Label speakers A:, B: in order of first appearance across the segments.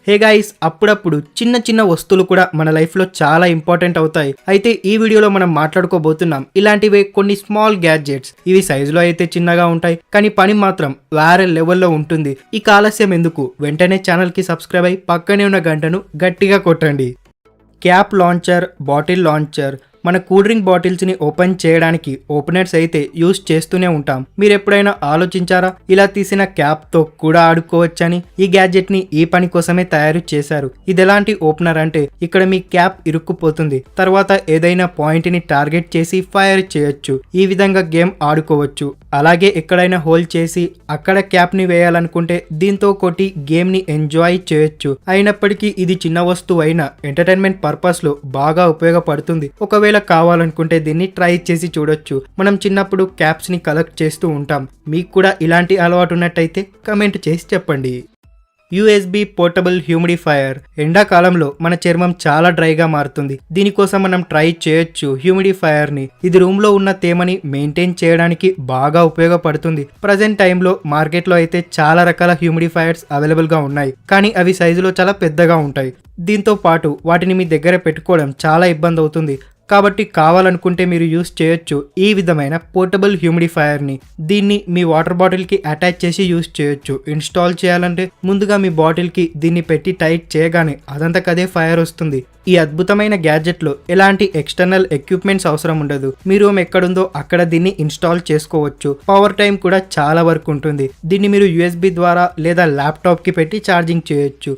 A: Hey guys, అప్పుడప్పుడు చిన్న చిన్న వస్తువులు కూడా మన లైఫ్లో చాలా ఇంపార్టెంట్ అవుతాయి. అయితే ఈ వీడియోలో మనం మాట్లాడుకోబోతున్నాం ఇలాంటివే కొన్ని స్మాల్ గ్యాడ్జెట్స్. ఇవి సైజులో అయితే చిన్నగా ఉంటాయి, కానీ పని మాత్రం వేరే లెవెల్లో ఉంటుంది. ఈ ఆలస్యం ఎందుకు, వెంటనే ఛానల్కి సబ్స్క్రైబ్ అయి పక్కనే ఉన్న గంటను గట్టిగా కొట్టండి. Cap launcher, bottle launcher. మన కూల్ డ్రింక్ బాటిల్స్ని ఓపెన్ చేయడానికి ఓపెనర్స్ అయితే యూస్ చేస్తూనే ఉంటాం. మీరు ఎప్పుడైనా ఆలోచించారా ఇలా తీసిన క్యాప్తో కూడా ఆడుకోవచ్చని? ఈ గ్యాడ్జెట్ని ఈ పని కోసమే తయారు చేశారు. ఇది ఎలాంటి ఓపెనర్ అంటే ఇక్కడ మీ క్యాప్ ఇరుక్కుపోతుంది, తర్వాత ఏదైనా పాయింట్ని టార్గెట్ చేసి ఫైర్ చేయొచ్చు. ఈ విధంగా గేమ్ ఆడుకోవచ్చు. అలాగే ఎక్కడైనా హోల్ చేసి అక్కడ క్యాప్ని వేయాలనుకుంటే దీంతో కొట్టి గేమ్ని ఎంజాయ్ చేయొచ్చు. అయినప్పటికీ ఇది చిన్న వస్తువు అయినా ఎంటర్టైన్మెంట్ పర్పస్లో బాగా ఉపయోగపడుతుంది. ఒకవేళ కావాలనుకుంటే దీన్ని ట్రై చేసి చూడొచ్చు. మనం చిన్నప్పుడు క్యాప్స్ ని కలెక్ట్ చేస్తూ ఉంటాం. మీకు కూడా ఇలాంటి అలవాటు ఉన్నట్టయితే కమెంట్ చేసి చెప్పండి. USB portable humidifier. ఎండాకాలంలో మన చర్మం చాలా డ్రైగా మారుతుంది. దీనికోసం మనం ట్రై చేయొచ్చు హ్యూమిడిఫైయర్ ని. ఇది రూమ్ లో ఉన్న తేమని మెయింటైన్ చేయడానికి బాగా ఉపయోగపడుతుంది. ప్రజెంట్ టైంలో మార్కెట్లో అయితే చాలా రకాల హ్యూమిడిఫైయర్స్ అవైలబుల్ గా ఉన్నాయి, కానీ అవి సైజులో చాలా పెద్దగా ఉంటాయి. దీంతో పాటు వాటిని మీ దగ్గర పెట్టుకోవడం చాలా ఇబ్బంది అవుతుంది. కాబట్టి కావాలనుకుంటే మీరు యూస్ చేయొచ్చు ఈ విధమైన పోర్టబుల్ హ్యూమిడిఫైయర్ని. దీన్ని మీ వాటర్ బాటిల్కి అటాచ్ చేసి యూస్ చేయొచ్చు. ఇన్స్టాల్ చేయాలంటే ముందుగా మీ బాటిల్కి దీన్ని పెట్టి టైట్ చేయగానే అదంతకదే ఫైర్ వస్తుంది. ఈ అద్భుతమైన గ్యాడ్జెట్లో ఎలాంటి ఎక్స్టర్నల్ ఎక్విప్మెంట్స్ అవసరం ఉండదు. మీ రూమ్ ఎక్కడుందో అక్కడ దీన్ని ఇన్స్టాల్ చేసుకోవచ్చు. పవర్ టైం కూడా చాలా వరకు ఉంటుంది. దీన్ని మీరు యూఎస్బీ ద్వారా లేదా ల్యాప్టాప్కి పెట్టి ఛార్జింగ్ చేయొచ్చు.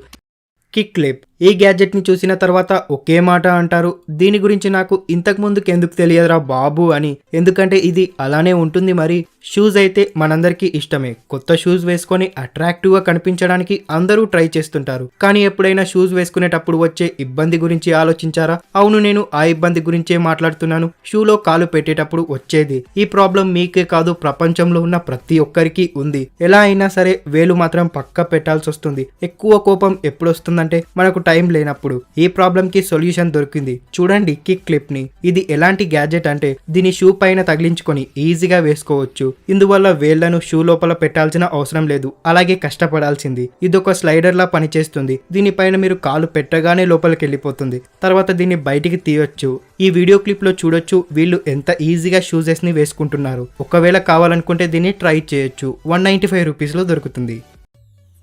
A: Kick clip. ఈ గ్యాడ్జెట్ని చూసిన తర్వాత ఒకే మాట అంటారు, దీని గురించి నాకు ఇంతకు ముందుకు ఎందుకు తెలియదురా బాబు అని. ఎందుకంటే ఇది అలానే ఉంటుంది. మరి షూస్ అయితే మనందరికీ ఇష్టమే. కొత్త షూస్ వేసుకొని అట్రాక్టివ్గా కనిపించడానికి అందరూ ట్రై చేస్తుంటారు. కానీ ఎప్పుడైనా షూస్ వేసుకునేటప్పుడు వచ్చే ఇబ్బంది గురించి ఆలోచించారా? అవును, నేను ఆ ఇబ్బంది గురించే మాట్లాడుతున్నాను. షూలో కాలు పెట్టేటప్పుడు వచ్చేది. ఈ ప్రాబ్లం మీకే కాదు, ప్రపంచంలో ఉన్న ప్రతి ఒక్కరికి ఉంది. ఎలా అయినా సరే వేలు మాత్రం పక్క పెట్టాల్సి వస్తుంది. ఎక్కువ కోపం ఎప్పుడు వస్తుందంటే మనకు టైం లేనప్పుడు. ఈ ప్రాబ్లం కి సొల్యూషన్ దొరికింది. చూడండి కిక్ క్లిప్ ని. ఇది ఎలాంటి గ్యాడ్జెట్ అంటే దీని షూ పైన తగిలించుకొని ఈజీగా వేసుకోవచ్చు. ఇందువల్ల వేళ్లను షూ లోపల పెట్టాల్సిన అవసరం లేదు, అలాగే కష్టపడాల్సింది. ఇది ఒక స్లైడర్ లా పనిచేస్తుంది. దీనిపైన మీరు కాలు పెట్టగానే లోపలికి వెళ్ళిపోతుంది. తర్వాత దీన్ని బయటికి తీయొచ్చు. ఈ వీడియో క్లిప్ లో చూడొచ్చు వీళ్ళు ఎంత ఈజీగా షూజెస్ ని వేసుకుంటున్నారు. ఒకవేళ కావాలనుకుంటే దీన్ని ట్రై చేయొచ్చు. 195 రూపీస్లో దొరుకుతుంది.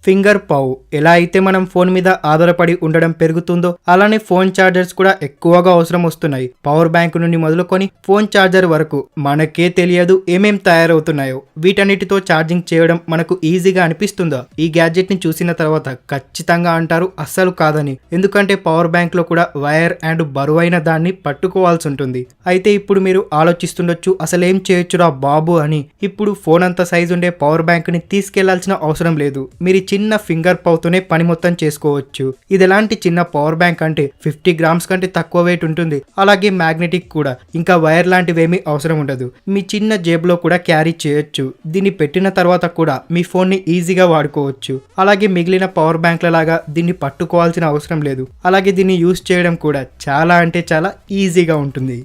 A: ఫింగర్ పౌ. ఎలా అయితే మనం ఫోన్ మీద ఆధారపడి ఉండడం పెరుగుతుందో అలానే ఫోన్ ఛార్జర్స్ కూడా ఎక్కువగా అవసరం వస్తున్నాయి. పవర్ బ్యాంక్ నుండి మొదలుకొని ఫోన్ ఛార్జర్ వరకు మనకే తెలియదు ఏమేం తయారవుతున్నాయో. వీటన్నిటితో ఛార్జింగ్ చేయడం మనకు ఈజీగా అనిపిస్తుందా? ఈ గ్యాడ్జెట్ ని చూసిన తర్వాత ఖచ్చితంగా అంటారు అస్సలు కాదని. ఎందుకంటే పవర్ బ్యాంక్ లో కూడా వైర్ అండ్ బరువైన దాన్ని పట్టుకోవాల్సి ఉంటుంది. అయితే ఇప్పుడు మీరు ఆలోచిస్తుండొచ్చు అసలేం చేయొచ్చురా బాబు అని. ఇప్పుడు ఫోన్ అంత సైజు ఉండే పవర్ బ్యాంక్ ని తీసుకెళ్లాల్సిన అవసరం లేదు. మీరు చిన్న ఫింగర్ పౌతోనే పని మొత్తం చేసుకోవచ్చు. ఇది ఎలాంటి చిన్న పవర్ బ్యాంక్ అంటే 50 గ్రామ్స్ కంటే తక్కువ వెయిట్ ఉంటుంది. అలాగే మ్యాగ్నెటిక్ కూడా. ఇంకా వైర్ లాంటివేమీ అవసరం ఉండదు. మీ చిన్న జేబులో కూడా క్యారీ చేయొచ్చు. దీన్ని పెట్టిన తర్వాత కూడా మీ ఫోన్ ని ఈజీగా వాడుకోవచ్చు. అలాగే మిగిలిన పవర్ బ్యాంక్ల లాగా దీన్ని పట్టుకోవాల్సిన అవసరం లేదు. అలాగే దీన్ని యూస్ చేయడం కూడా చాలా అంటే చాలా ఈజీగా ఉంటుంది.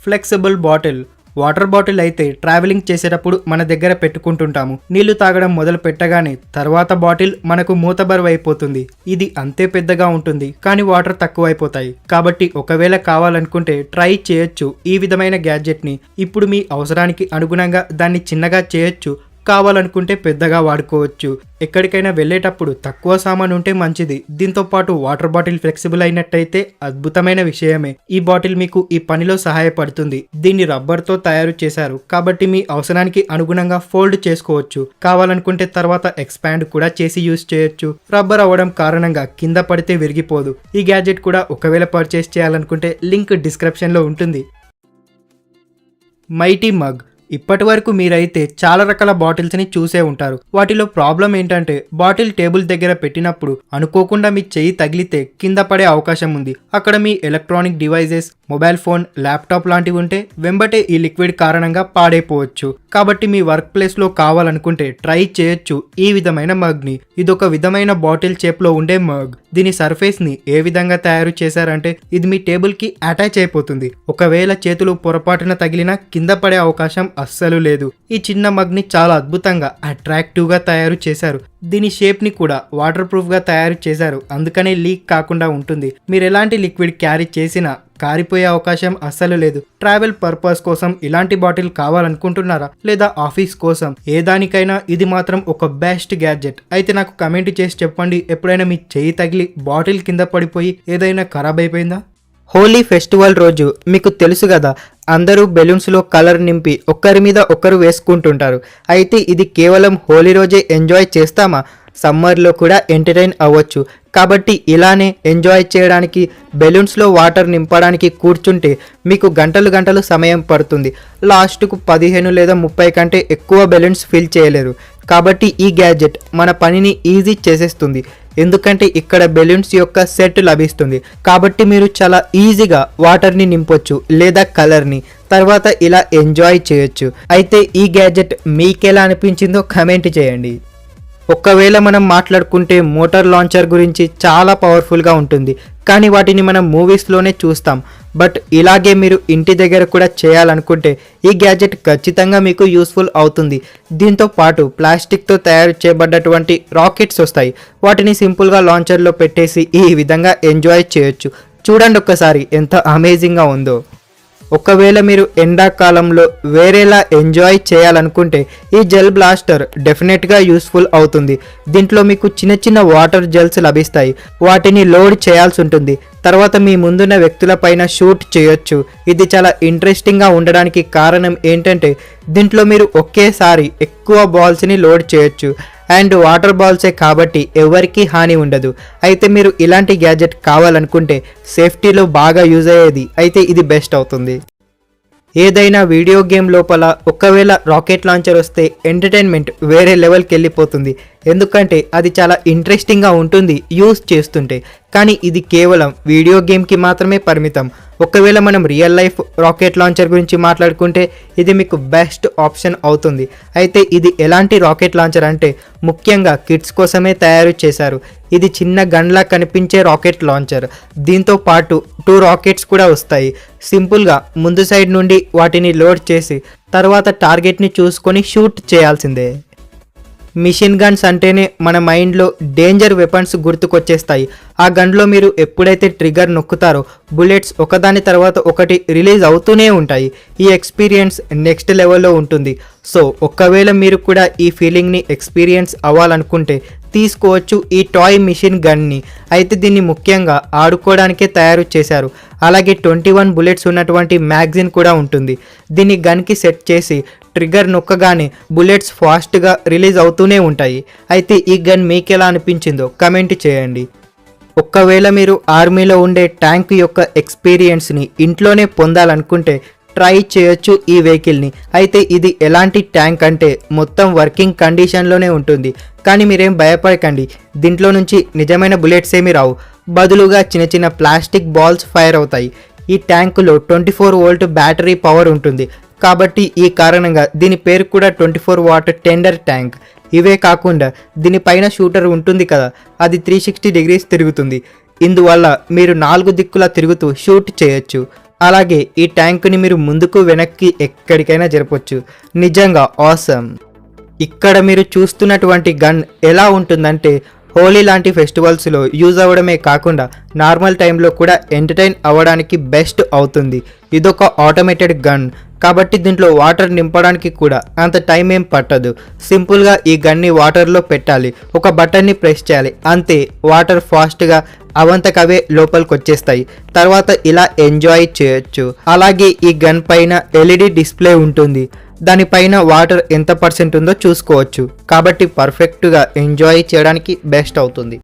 A: Flexible bottle. వాటర్ బాటిల్ అయితే ట్రావెలింగ్ చేసేటప్పుడు మన దగ్గర పెట్టుకుంటుంటాము. నీళ్లు తాగడం మొదలు పెట్టగానే తర్వాత బాటిల్ మనకు మూతబరువు అయిపోతుంది. ఇది అంతే పెద్దగా ఉంటుంది, కానీ వాటర్ తక్కువ అయిపోతాయి. కాబట్టి ఒకవేళ కావాలనుకుంటే ట్రై చేయొచ్చు ఈ విధమైన గ్యాడ్జెట్ ని. ఇప్పుడు మీ అవసరానికి అనుగుణంగా దాన్ని చిన్నగా చేయొచ్చు, కావాలనుకుంటే పెద్దగా వాడుకోవచ్చు. ఎక్కడికైనా వెళ్ళేటప్పుడు తక్కువ సామాన్ ఉంటే మంచిది. దీంతో పాటు వాటర్ బాటిల్ ఫ్లెక్సిబుల్ అయినట్టయితే అద్భుతమైన విషయమే. ఈ బాటిల్ మీకు ఈ పనిలో సహాయపడుతుంది. దీన్ని రబ్బర్ తో తయారు చేశారు కాబట్టి మీ అవసరానికి అనుగుణంగా ఫోల్డ్ చేసుకోవచ్చు. కావాలనుకుంటే తర్వాత ఎక్స్పాండ్ కూడా చేసి యూస్ చేయొచ్చు. రబ్బర్ అవ్వడం కారణంగా కింద పడితే విరిగిపోదు. ఈ గ్యాడ్జెట్ కూడా ఒకవేళ పర్చేస్ చేయాలనుకుంటే లింక్ డిస్క్రిప్షన్ లో ఉంటుంది. Mighty mug. ఇప్పటి వరకు మీరైతే చాలా రకాల బాటిల్స్ని చూసే ఉంటారు. వాటిలో ప్రాబ్లం ఏంటంటే బాటిల్ టేబుల్ దగ్గర పెట్టినప్పుడు అనుకోకుండా మీ చెయ్యి తగిలితే కింద పడే అవకాశం ఉంది. అక్కడ మీ electronic devices, mobile phone, laptop లాంటివి ఉంటే వెంబటే ఈ లిక్విడ్ కారణంగా పాడైపోవచ్చు. కాబట్టి మీ వర్క్ ప్లేస్లో కావాలనుకుంటే ట్రై చేయొచ్చు ఈ విధమైన మగ్ని. ఇదొక విధమైన బాటిల్ షేప్లో ఉండే మగ్. దీని సర్ఫేస్ని ఏ విధంగా తయారు చేశారంటే ఇది మీ టేబుల్కి అటాచ్ అయిపోతుంది. ఒకవేళ చేతులు పొరపాటున తగిలినా కింద పడే అవకాశం అస్సలు లేదు. ఈ చిన్న మగ్ని చాలా అద్భుతంగా అట్రాక్టివ్గా తయారు చేశారు. దీని షేప్ని కూడా వాటర్ ప్రూఫ్గా తయారు చేశారు, అందుకనే లీక్ కాకుండా ఉంటుంది. మీరు ఎలాంటి లిక్విడ్ క్యారీ చేసినా కారిపోయే అవకాశం అస్సలు లేదు. ట్రావెల్ పర్పస్ కోసం ఇలాంటి బాటిల్ కావాలనుకుంటున్నారా, లేదా ఆఫీస్ కోసం, ఏ దానికైనా ఇది మాత్రం ఒక బెస్ట్ గ్యాడ్జెట్. అయితే నాకు కమెంట్ చేసి చెప్పండి, ఎప్పుడైనా మీ చెయ్యి తగిలి బాటిల్ కింద పడిపోయి ఏదైనా ఖరాబ్ అయిపోయిందా? హోలీ ఫెస్టివల్ రోజు మీకు తెలుసు కదా, అందరూ బెలూన్స్లో కలర్ నింపి ఒక్కరి మీద ఒకరు వేసుకుంటుంటారు. అయితే ఇది కేవలం హోలీ రోజే ఎంజాయ్ చేస్తామా? సమ్మర్లో కూడా ఎంటర్టైన్ అవ్వచ్చు. కాబట్టి ఇలానే ఎంజాయ్ చేయడానికి బెలూన్స్లో వాటర్ నింపడానికి కూర్చుంటే మీకు గంటలు గంటలు సమయం పడుతుంది. లాస్ట్కు 15 లేదా 30 కంటే ఎక్కువ బెలూన్స్ ఫిల్ చేయలేరు. కాబట్టి ఈ గ్యాడ్జెట్ మన పనిని ఈజీ చేసేస్తుంది, ఎందుకంటే ఇక్కడ బెలూన్స్ యొక్క సెట్ లభిస్తుంది. కాబట్టి మీరు చాలా ఈజీగా వాటర్ని నింపొచ్చు లేదా కలర్ని, తర్వాత ఇలా ఎంజాయ్ చేయొచ్చు. అయితే ఈ గ్యాడ్జెట్ మీకెలా అనిపించిందో కమెంట్ చేయండి. ఒకవేళ మనం మాట్లాడుకుంటే మోటార్ లాంచర్ గురించి చాలా పవర్ఫుల్గా ఉంటుంది, కానీ వాటిని మనం మూవీస్లోనే చూస్తాం. బట్ ఇలాగే మీరు ఇంటి దగ్గర కూడా చేయాలనుకుంటే ఈ గ్యాడ్జెట్ ఖచ్చితంగా మీకు యూస్ఫుల్ అవుతుంది. దీంతో పాటు ప్లాస్టిక్తో తయారు చేయబడ్డటువంటి రాకెట్స్ వస్తాయి. వాటిని సింపుల్గా లాంచర్లో పెట్టేసి ఈ విధంగా ఎంజాయ్ చేయొచ్చు. చూడండి ఒక్కసారి ఎంత అమేజింగ్గా ఉందో. ఒకవేళ మీరు ఎండాకాలంలో వేరేలా ఎంజాయ్ చేయాలనుకుంటే ఈ జెల్ బ్లాస్టర్ డెఫినెట్గా యూస్ఫుల్ అవుతుంది. దీంట్లో మీకు చిన్న చిన్న వాటర్ జెల్స్ లభిస్తాయి. వాటిని లోడ్ చేయాల్సి ఉంటుంది, తర్వాత మీ ముందున్న వ్యక్తుల పైన షూట్ చేయొచ్చు. ఇది చాలా ఇంట్రెస్టింగ్గా ఉండడానికి కారణం ఏంటంటే దీంట్లో మీరు ఒకేసారి ఎక్కువ బాల్స్ని లోడ్ చేయొచ్చు. అండ్ వాటర్ బాల్సే కాబట్టి ఎవరికీ హాని ఉండదు. అయితే మీరు ఇలాంటి గ్యాడ్జెట్ కావాలనుకుంటే సేఫ్టీలో బాగా యూజ్ అయ్యేది అయితే ఇది బెస్ట్ అవుతుంది. ఏదైనా వీడియో గేమ్ లోపల ఒకవేళ రాకెట్ లాంచర్ వస్తే ఎంటర్టైన్మెంట్ వేరే లెవెల్కి వెళ్ళిపోతుంది, ఎందుకంటే అది చాలా ఇంట్రెస్టింగ్గా ఉంటుంది యూజ్ చేస్తుంటే. కానీ ఇది కేవలం వీడియో గేమ్కి మాత్రమే పరిమితం. ఒకవేళ మనం రియల్ లైఫ్ రాకెట్ లాంచర్ గురించి మాట్లాడుకుంటే ఇది మీకు బెస్ట్ ఆప్షన్ అవుతుంది. అయితే ఇది ఎలాంటి రాకెట్ లాంచర్ అంటే ముఖ్యంగా కిడ్స్ కోసమే తయారు చేశారు. ఇది చిన్న గన్లా కనిపించే రాకెట్ లాంచర్. దీంతో పాటు 2 రాకెట్స్ కూడా వస్తాయి. సింపుల్గా ముందు సైడ్ నుండి వాటిని లోడ్ చేసి తర్వాత టార్గెట్ని చూసుకొని షూట్ చేయాల్సిందే. మిషన్ గన్స్ అంటేనే మన మైండ్లో డేంజర్ వెపన్స్ గుర్తుకొచ్చేస్తాయి. ఆ గన్లో మీరు ఎప్పుడైతే ట్రిగర్ నొక్కుతారో బుల్లెట్స్ ఒకదాని తర్వాత ఒకటి రిలీజ్ అవుతూనే ఉంటాయి. ఈ ఎక్స్పీరియన్స్ నెక్స్ట్ లెవెల్లో ఉంటుంది. సో ఒకవేళ మీరు కూడా ఈ ఫీలింగ్ని ఎక్స్పీరియన్స్ అవ్వాలనుకుంటే తీసుకోవచ్చు ఈ టాయ్ మిషన్ గన్ని. అయితే దీన్ని ముఖ్యంగా ఆడుకోవడానికే తయారు చేశారు. అలాగే 21 బుల్లెట్స్ ఉన్నటువంటి మ్యాగజిన్ కూడా ఉంటుంది. దీన్ని గన్కి సెట్ చేసి ట్రిగ్గర్ నొక్కగానే బుల్లెట్స్ ఫాస్ట్గా రిలీజ్ అవుతూనే ఉంటాయి. అయితే ఈ గన్ మీకు ఎలా అనిపించిందో కమెంట్ చేయండి. ఒకవేళ మీరు ఆర్మీలో ఉండే ట్యాంక్ యొక్క ఎక్స్పీరియన్స్ని ఇంట్లోనే పొందాలనుకుంటే ట్రై చేయొచ్చు ఈ వెహికల్ని. అయితే ఇది ఎలాంటి ట్యాంక్ అంటే మొత్తం వర్కింగ్ కండిషన్లోనే ఉంటుంది. కానీ మీరేం భయపడకండి, దీంట్లో నుంచి నిజమైన బుల్లెట్స్ ఏమీ రావు, బదులుగా చిన్న చిన్న ప్లాస్టిక్ బాల్స్ ఫైర్ అవుతాయి. ఈ ట్యాంకులో 24 వోల్ట్ బ్యాటరీ పవర్ ఉంటుంది. కాబట్టి ఈ కారణంగా దీని పేరు కూడా 24 వాట్ టెండర్ ట్యాంక్. ఇవే కాకుండా దీనిపైన షూటర్ ఉంటుంది కదా, అది 360 డిగ్రీస్ తిరుగుతుంది. ఇందువల్ల మీరు 4 దిక్కులా తిరుగుతూ షూట్ చేయొచ్చు. అలాగే ఈ ట్యాంకుని మీరు ముందుకు వెనక్కి ఎక్కడికైనా జరపొచ్చు. నిజంగా ఆసమ్. ఇక్కడ మీరు చూస్తున్నటువంటి గన్ ఎలా ఉంటుందంటే హోలీ లాంటి ఫెస్టివల్స్లో యూజ్ అవ్వడమే కాకుండా నార్మల్ టైంలో కూడా ఎంటర్టైన్ అవ్వడానికి బెస్ట్ అవుతుంది. ఇదొక ఆటోమేటెడ్ గన్ కాబట్టి దీంట్లో వాటర్ నింపడానికి కూడా అంత టైం ఏం పట్టదు. సింపుల్గా ఈ గన్ని వాటర్లో పెట్టాలి, ఒక బటన్ని ప్రెస్ చేయాలి, అంతే. వాటర్ ఫాస్ట్గా అవంతకవే లోపలికి వచ్చేస్తాయి. తర్వాత ఇలా ఎంజాయ్ చేయొచ్చు. అలాగే ఈ గన్ పైన LED డిస్ప్లే ఉంటుంది. దానిపైన వాటర్ ఎంత % ఉందో చూసుకోవచ్చు. కాబట్టి పర్ఫెక్ట్గా ఎంజాయ్ చేయడానికి బెస్ట్ అవుతుంది.